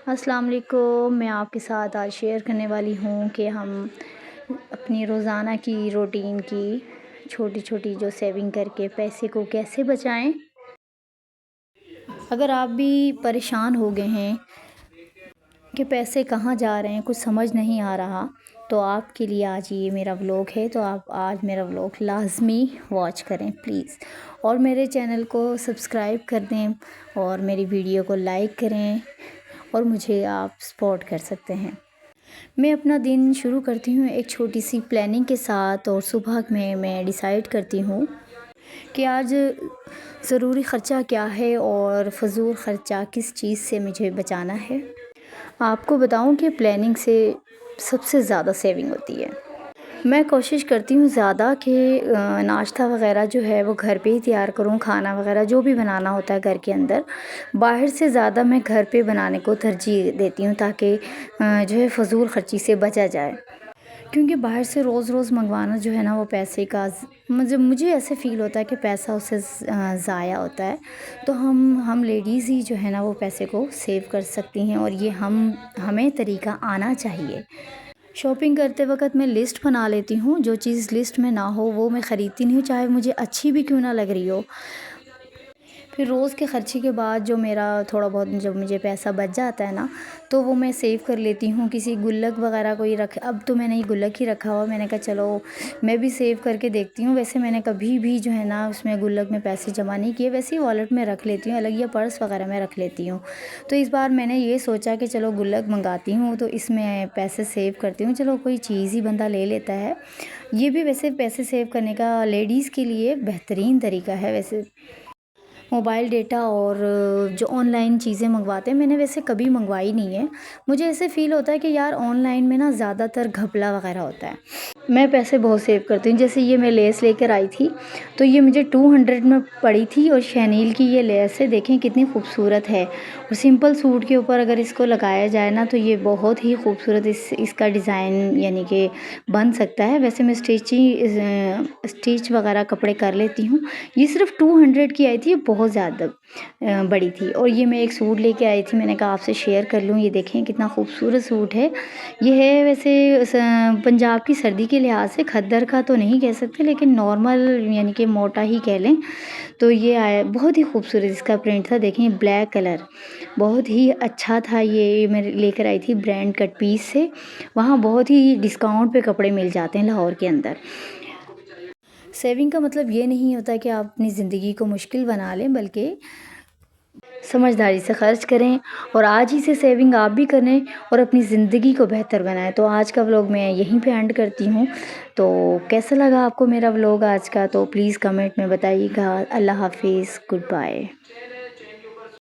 अस्सलाम वालेकुम। मैं आपके साथ आज शेयर करने वाली हूँ कि हम अपनी रोज़ाना की रूटीन की छोटी-छोटी जो सेविंग करके पैसे को कैसे बचाएँ। अगर आप भी परेशान हो गए हैं कि पैसे कहाँ जा रहे हैं, कुछ समझ नहीं आ रहा, तो आपके लिए आज ये मेरा व्लॉग है। तो आप आज मेरा व्लॉग लाज़मी वॉच करें प्लीज़, और मेरे चैनल को सब्सक्राइब कर दें और मेरी वीडियो को लाइक करें, और मुझे आप सपोर्ट कर सकते हैं। मैं अपना दिन शुरू करती हूँ एक छोटी सी प्लानिंग के साथ, और सुबह में मैं डिसाइड करती हूँ कि आज ज़रूरी ख़र्चा क्या है और फ़ज़ूल ख़र्चा किस चीज़ से मुझे बचाना है। आपको बताऊँ कि प्लानिंग से सबसे ज़्यादा सेविंग होती है। मैं कोशिश करती हूँ ज़्यादा कि नाश्ता वग़ैरह जो है वो घर पे ही तैयार करूँ, खाना वग़ैरह जो भी बनाना होता है घर के अंदर, बाहर से ज़्यादा मैं घर पे बनाने को तरजीह देती हूँ, ताकि जो है फ़ज़ूल ख़र्ची से बचा जाए। क्योंकि बाहर से रोज़-रोज़ मंगवाना जो है ना, वो पैसे का मुझे ऐसे फ़ील होता है कि पैसा उससे ज़ाया होता है। तो हम लेडीज़ ही जो है ना वो पैसे को सेव कर सकती हैं, और ये हमें तरीका आना चाहिए। शॉपिंग करते वक़्त मैं लिस्ट बना लेती हूँ, जो चीज़ लिस्ट में ना हो वो मैं ख़रीदती नहीं हूँ, चाहे मुझे अच्छी भी क्यों ना लग रही हो। फिर रोज़ के ख़र्चे के बाद जो मेरा थोड़ा बहुत जब मुझे पैसा बच जाता है ना, तो वो मैं सेव कर लेती हूँ। किसी गुल्लक वग़ैरह कोई रख अब तो मैंने ये गुल्लक ही रखा हुआ, मैंने कहा चलो मैं भी सेव करके देखती हूँ। वैसे मैंने कभी भी जो है ना उसमें गुल्लक में पैसे जमा नहीं किए, वैसे ही वॉलेट में रख लेती हूँ अलग, या पर्स वग़ैरह में रख लेती हूँ। तो इस बार मैंने ये सोचा कि चलो गुल्लक मँगाती हूँ, तो इसमें पैसे सेव करती हूँ, चलो कोई चीज़ ही बंदा ले लेता है। ये भी वैसे पैसे सेव करने का लेडीज़ के लिए बेहतरीन तरीका है वैसे। मोबाइल डेटा और जो ऑनलाइन चीज़ें मंगवाते हैं, मैंने वैसे कभी मंगवाई नहीं है। मुझे ऐसे फ़ील होता है कि यार ऑनलाइन में ना ज़्यादातर घपला वग़ैरह होता है। मैं पैसे बहुत सेव करती हूँ। जैसे ये मैं लेस लेकर आई थी, तो ये मुझे 200 में पड़ी थी, और शैनील की ये लेस है, देखें कितनी खूबसूरत है। और सिंपल सूट के ऊपर अगर इसको लगाया जाए ना, तो ये बहुत ही खूबसूरत इसका डिज़ाइन यानी कि बन सकता है। वैसे मैं स्टिच वग़ैरह कपड़े कर लेती हूँ। ये सिर्फ़ 200 की आई थी, ये बहुत ज़्यादा बड़ी थी। और ये मैं एक सूट लेके आई थी, मैंने कहा आपसे शेयर कर लूँ। ये देखें कितना खूबसूरत सूट है। ये है वैसे पंजाब की सर्दी के लिहाज से खद्दर का तो नहीं कह सकते, लेकिन नॉर्मल यानी कि मोटा ही कह लें। तो ये आया, बहुत ही खूबसूरत इसका प्रिंट था, देखें ब्लैक कलर, बहुत ही अच्छा था। ये मैं लेकर आई थी ब्रांड कट पीस से। वहाँ बहुत ही डिस्काउंट पे कपड़े मिल जाते हैं लाहौर के अंदर। सेविंग का मतलब ये नहीं होता कि आप अपनी ज़िंदगी को मुश्किल बना लें, बल्कि समझदारी से खर्च करें, और आज ही से सेविंग आप भी करें और अपनी ज़िंदगी को बेहतर बनाएं। तो आज का व्लॉग मैं यहीं पे एंड करती हूँ। तो कैसा लगा आपको मेरा व्लॉग आज का, तो प्लीज़ कमेंट में बताइएगा। अल्लाह हाफिज़, गुड बाय।